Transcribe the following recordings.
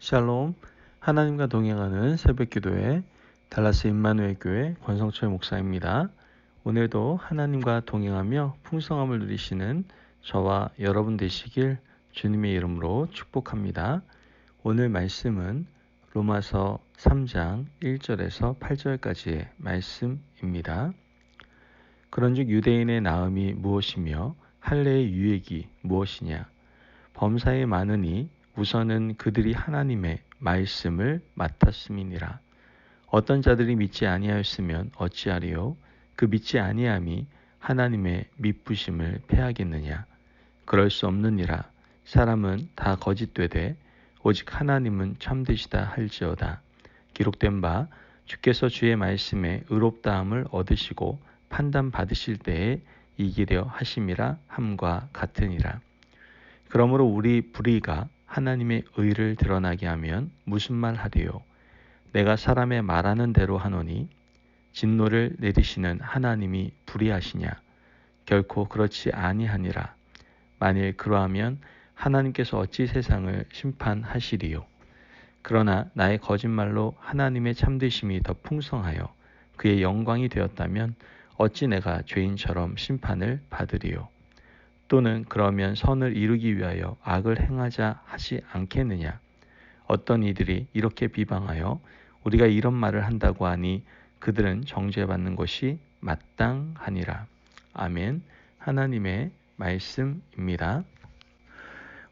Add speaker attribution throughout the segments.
Speaker 1: 샬롬, 하나님과 동행하는 새벽기도회 달라스 임마누엘 교회 권성철 목사입니다. 오늘도 하나님과 동행하며 풍성함을 누리시는 저와 여러분 되시길 주님의 이름으로 축복합니다. 오늘 말씀은 로마서 3장 1절에서 8절까지의 말씀입니다. 그런즉 유대인의 나음이 무엇이며 할례의 유익이 무엇이냐? 범사에 많으니 우선은 그들이 하나님의 말씀을 맡았음이니라. 어떤 자들이 믿지 아니하였으면 어찌하리요? 그 믿지 아니함이 하나님의 미쁘심을 패하겠느냐? 그럴 수 없느니라. 사람은 다 거짓되되 오직 하나님은 참되시다 할지어다. 기록된 바 주께서 주의 말씀에 의롭다함을 얻으시고 판단 받으실 때에 이기려 하심이라 함과 같으니라. 그러므로 우리 불의가 하나님의 의를 드러나게 하면 무슨 말 하리요? 내가 사람의 말하는 대로 하노니 진노를 내리시는 하나님이 불의하시냐? 결코 그렇지 아니하니라. 만일 그러하면 하나님께서 어찌 세상을 심판하시리요? 그러나 나의 거짓말로 하나님의 참되심이 더 풍성하여 그의 영광이 되었다면 어찌 내가 죄인처럼 심판을 받으리요? 또는 그러면 선을 이루기 위하여 악을 행하자 하지 않겠느냐? 어떤 이들이 이렇게 비방하여 우리가 이런 말을 한다고 하니 그들은 정죄받는 것이 마땅하니라. 아멘. 하나님의 말씀입니다.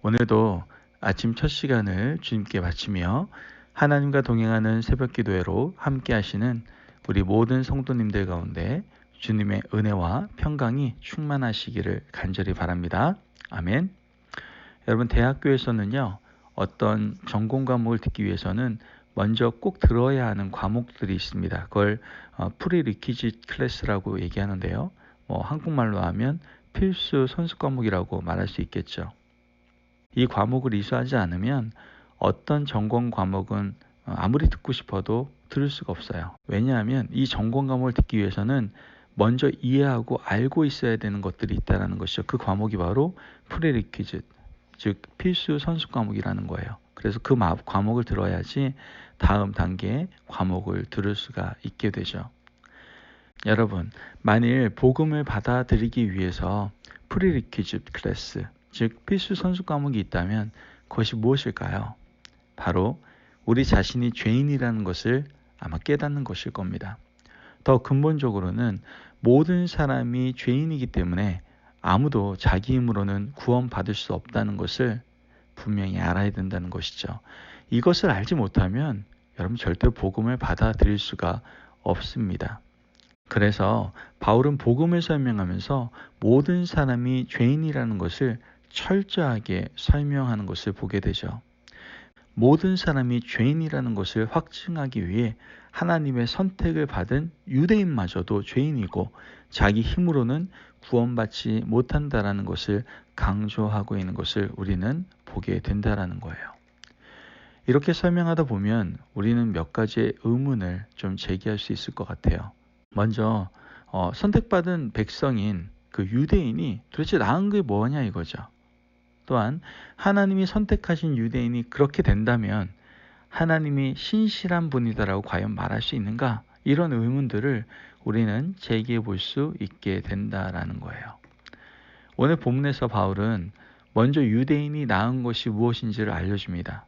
Speaker 1: 오늘도 아침 첫 시간을 주님께 바치며 하나님과 동행하는 새벽기도회로 함께 하시는 우리 모든 성도님들 가운데 주님의 은혜와 평강이 충만하시기를 간절히 바랍니다. 아멘. 여러분, 대학교에서는요, 어떤 전공 과목을 듣기 위해서는 먼저 꼭 들어야 하는 과목들이 있습니다. 그걸 프리리퀴짓 클래스라고 얘기하는데요. 한국말로 하면 필수 선수 과목이라고 말할 수 있겠죠. 이 과목을 이수하지 않으면 어떤 전공 과목은 아무리 듣고 싶어도 들을 수가 없어요. 왜냐하면 이 전공 과목을 듣기 위해서는 먼저 이해하고 알고 있어야 되는 것들이 있다는 것이죠. 그 과목이 바로 프리리퀴짓, 즉 필수 선수 과목이라는 거예요. 그래서 그 과목을 들어야지 다음 단계의 과목을 들을 수가 있게 되죠. 여러분, 만일 복음을 받아들이기 위해서 프리리퀴짓 클래스, 즉 필수 선수 과목이 있다면 그것이 무엇일까요? 바로 우리 자신이 죄인이라는 것을 아마 깨닫는 것일 겁니다. 더 근본적으로는 모든 사람이 죄인이기 때문에 아무도 자기 힘으로는 구원받을 수 없다는 것을 분명히 알아야 된다는 것이죠. 이것을 알지 못하면 여러분 절대 복음을 받아들일 수가 없습니다. 그래서 바울은 복음을 설명하면서 모든 사람이 죄인이라는 것을 철저하게 설명하는 것을 보게 되죠. 모든 사람이 죄인이라는 것을 확증하기 위해 하나님의 선택을 받은 유대인마저도 죄인이고 자기 힘으로는 구원받지 못한다라는 것을 강조하고 있는 것을 우리는 보게 된다라는 거예요. 이렇게 설명하다 보면 우리는 몇 가지의 의문을 좀 제기할 수 있을 것 같아요. 먼저 선택받은 백성인 그 유대인이 도대체 나은 게 뭐냐 이거죠. 또한 하나님이 선택하신 유대인이 그렇게 된다면 하나님이 신실한 분이다라고 과연 말할 수 있는가? 이런 의문들을 우리는 제기해 볼 수 있게 된다라는 거예요. 오늘 본문에서 바울은 먼저 유대인이 나은 것이 무엇인지를 알려줍니다.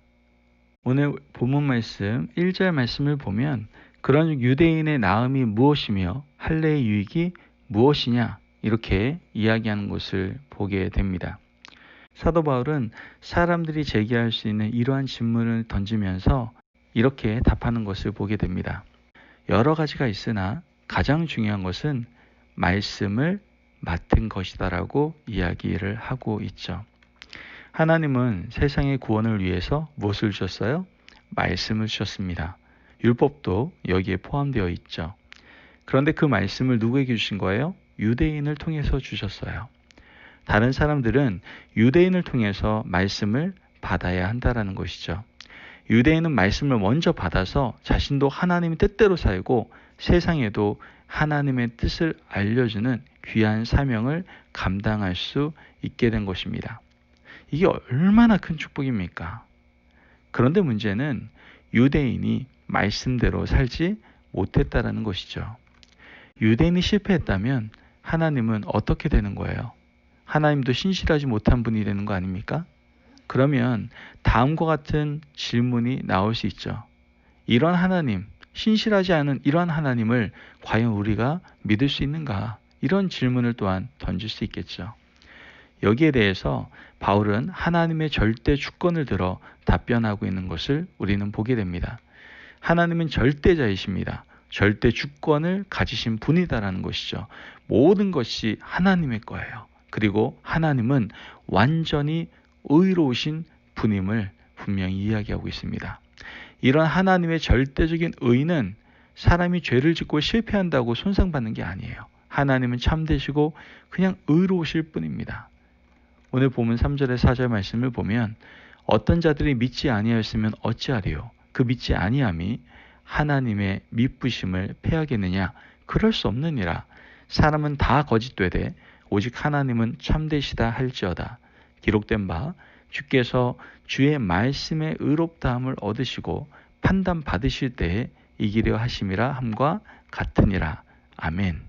Speaker 1: 오늘 본문 말씀 1절 말씀을 보면 그런 유대인의 나음이 무엇이며 할례의 유익이 무엇이냐 이렇게 이야기하는 것을 보게 됩니다. 사도 바울은 사람들이 제기할 수 있는 이러한 질문을 던지면서 이렇게 답하는 것을 보게 됩니다. 여러 가지가 있으나 가장 중요한 것은 말씀을 맡은 것이다라고 이야기를 하고 있죠. 하나님은 세상의 구원을 위해서 무엇을 주셨어요? 말씀을 주셨습니다. 율법도 여기에 포함되어 있죠. 그런데 그 말씀을 누구에게 주신 거예요? 유대인을 통해서 주셨어요. 다른 사람들은 유대인을 통해서 말씀을 받아야 한다라는 것이죠. 유대인은 말씀을 먼저 받아서 자신도 하나님의 뜻대로 살고 세상에도 하나님의 뜻을 알려주는 귀한 사명을 감당할 수 있게 된 것입니다. 이게 얼마나 큰 축복입니까? 그런데 문제는 유대인이 말씀대로 살지 못했다라는 것이죠. 유대인이 실패했다면 하나님은 어떻게 되는 거예요? 하나님도 신실하지 못한 분이 되는 거 아닙니까? 그러면 다음과 같은 질문이 나올 수 있죠. 이런 하나님, 신실하지 않은 이러한 하나님을 과연 우리가 믿을 수 있는가? 이런 질문을 또한 던질 수 있겠죠. 여기에 대해서 바울은 하나님의 절대 주권을 들어 답변하고 있는 것을 우리는 보게 됩니다. 하나님은 절대자이십니다. 절대 주권을 가지신 분이다라는 것이죠. 모든 것이 하나님의 거예요. 그리고 하나님은 완전히 의로우신 분임을 분명히 이야기하고 있습니다. 이런 하나님의 절대적인 의는 사람이 죄를 짓고 실패한다고 손상받는 게 아니에요. 하나님은 참되시고 그냥 의로우실 뿐입니다. 오늘 본문 3절에 4절 말씀을 보면 어떤 자들이 믿지 아니하였으면 어찌하리요? 그 믿지 아니함이 하나님의 미쁘심을 패하겠느냐? 그럴 수 없느니라. 사람은 다 거짓되되 오직 하나님은 참되시다 할지어다. 기록된 바 주께서 주의 말씀의 의롭다함을 얻으시고 판단 받으실 때에 이기려 하심이라 함과 같으니라. 아멘.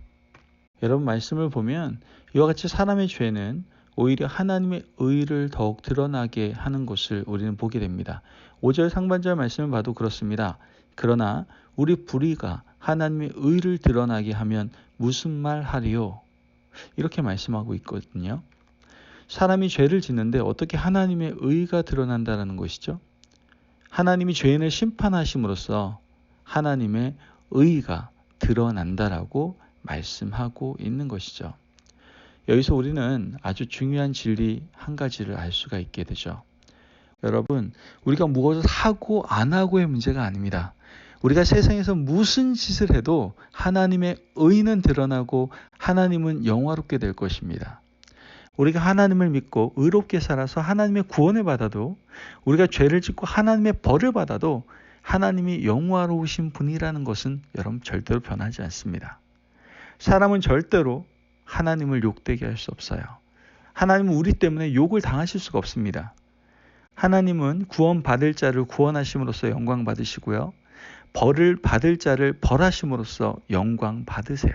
Speaker 1: 여러분 말씀을 보면 이와 같이 사람의 죄는 오히려 하나님의 의를 더욱 드러나게 하는 것을 우리는 보게 됩니다. 5절 상반절 말씀을 봐도 그렇습니다. 그러나 우리 불의가 하나님의 의를 드러나게 하면 무슨 말 하리요? 이렇게 말씀하고 있거든요. 사람이 죄를 짓는데 어떻게 하나님의 의가 드러난다는 것이죠? 하나님이 죄인을 심판하심으로써 하나님의 의가 드러난다라고 말씀하고 있는 것이죠. 여기서 우리는 아주 중요한 진리 한 가지를 알 수가 있게 되죠. 여러분, 우리가 무엇을 하고 안 하고의 문제가 아닙니다. 우리가 세상에서 무슨 짓을 해도 하나님의 의는 드러나고 하나님은 영화롭게 될 것입니다. 우리가 하나님을 믿고 의롭게 살아서 하나님의 구원을 받아도, 우리가 죄를 짓고 하나님의 벌을 받아도 하나님이 영화로우신 분이라는 것은 여러분 절대로 변하지 않습니다. 사람은 절대로 하나님을 욕되게 할 수 없어요. 하나님은 우리 때문에 욕을 당하실 수가 없습니다. 하나님은 구원받을 자를 구원하심으로써 영광 받으시고요. 벌을 받을 자를 벌하심으로써 영광 받으세요.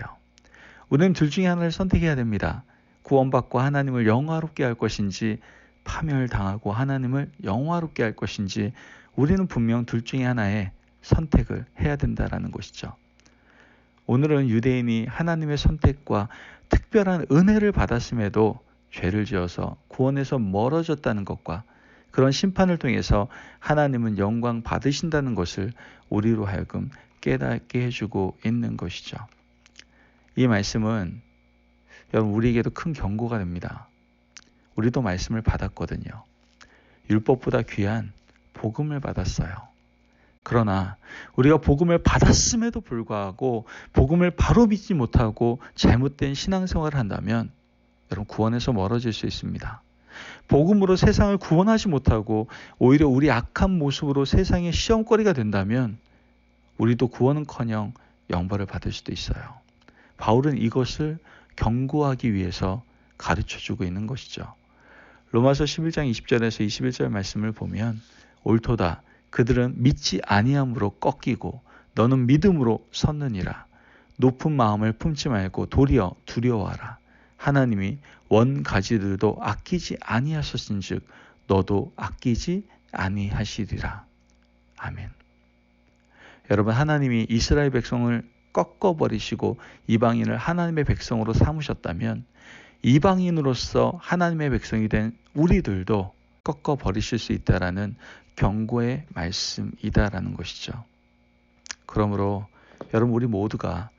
Speaker 1: 우리는 둘 중에 하나를 선택해야 됩니다. 구원받고 하나님을 영화롭게 할 것인지, 파멸당하고 하나님을 영화롭게 할 것인지, 우리는 분명 둘 중에 하나의 선택을 해야 된다는 것이죠. 오늘은 유대인이 하나님의 선택과 특별한 은혜를 받았음에도 죄를 지어서 구원에서 멀어졌다는 것과 그런 심판을 통해서 하나님은 영광 받으신다는 것을 우리로 하여금 깨닫게 해주고 있는 것이죠. 이 말씀은 여러분 우리에게도 큰 경고가 됩니다. 우리도 말씀을 받았거든요. 율법보다 귀한 복음을 받았어요. 그러나 우리가 복음을 받았음에도 불구하고 복음을 바로 믿지 못하고 잘못된 신앙생활을 한다면 여러분 구원에서 멀어질 수 있습니다. 복음으로 세상을 구원하지 못하고 오히려 우리 악한 모습으로 세상의 시험거리가 된다면 우리도 구원은커녕 영벌을 받을 수도 있어요. 바울은 이것을 경고하기 위해서 가르쳐주고 있는 것이죠. 로마서 11장 20절에서 21절 말씀을 보면 옳도다. 그들은 믿지 아니함으로 꺾이고 너는 믿음으로 섰느니라. 높은 마음을 품지 말고 도리어 두려워하라. 하나님이 원가지들도 아끼지 아니하셨은즉 너도 아끼지 아니하시리라. 아멘. 여러분 하나님이 이스라엘 백성을 꺾어버리시고 이방인을 하나님의 백성으로 삼으셨다면 이방인으로서 하나님의 백성이 된 우리들도 꺾어버리실 수 있다라는 경고의 말씀이다라는 것이죠. 그러므로 여러분 우리 모두가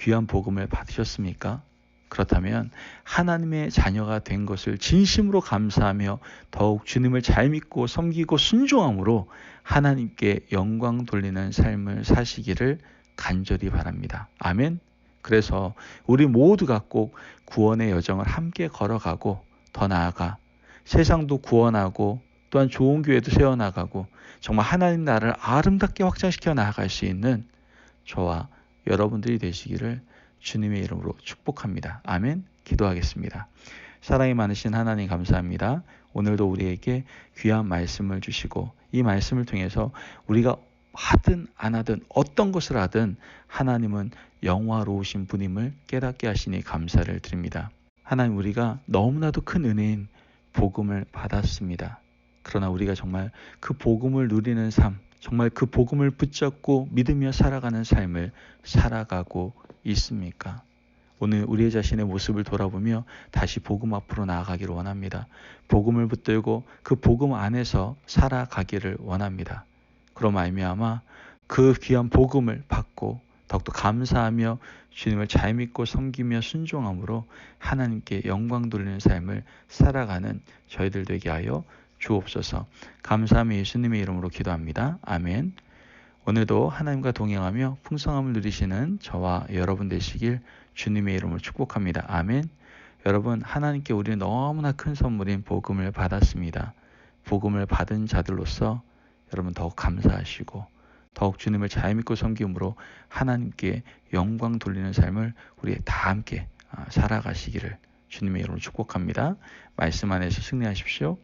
Speaker 1: 귀한 복음을 받으셨습니까? 그렇다면 하나님의 자녀가 된 것을 진심으로 감사하며 더욱 주님을 잘 믿고 섬기고 순종함으로 하나님께 영광 돌리는 삶을 사시기를 간절히 바랍니다. 아멘. 그래서 우리 모두가 꼭 구원의 여정을 함께 걸어가고 더 나아가 세상도 구원하고 또한 좋은 교회도 세워나가고 정말 하나님 나라를 아름답게 확장시켜 나아갈 수 있는 저와 여러분들이 되시기를 주님의 이름으로 축복합니다. 아멘. 기도하겠습니다. 사랑이 많으신 하나님 감사합니다. 오늘도 우리에게 귀한 말씀을 주시고 이 말씀을 통해서 우리가 하든 안 하든 어떤 것을 하든 하나님은 영화로우신 분임을 깨닫게 하시니 감사를 드립니다. 하나님, 우리가 너무나도 큰 은혜인 복음을 받았습니다. 그러나 우리가 정말 그 복음을 누리는 삶, 정말 그 복음을 붙잡고 믿으며 살아가는 삶을 살아가고 있습니까? 오늘 우리 자신의 모습을 돌아보며 다시 복음 앞으로 나아가기를 원합니다. 복음을 붙들고 그 복음 안에서 살아가기를 원합니다. 그럼 말미암아 그 귀한 복음을 받고 더욱더 감사하며 주님을 잘 믿고 섬기며 순종함으로 하나님께 영광 돌리는 삶을 살아가는 저희들 되게 하여 주옵소서. 감사하며 예수님의 이름으로 기도합니다. 아멘. 오늘도 하나님과 동행하며 풍성함을 누리시는 저와 여러분 되시길 주님의 이름으로 축복합니다. 아멘. 여러분, 하나님께 우리는 너무나 큰 선물인 복음을 받았습니다. 복음을 받은 자들로서 여러분 더욱 감사하시고 더욱 주님을 잘 믿고 섬김으로 하나님께 영광 돌리는 삶을 우리 다 함께 살아가시기를 주님의 이름으로 축복합니다. 말씀 안에서 승리하십시오.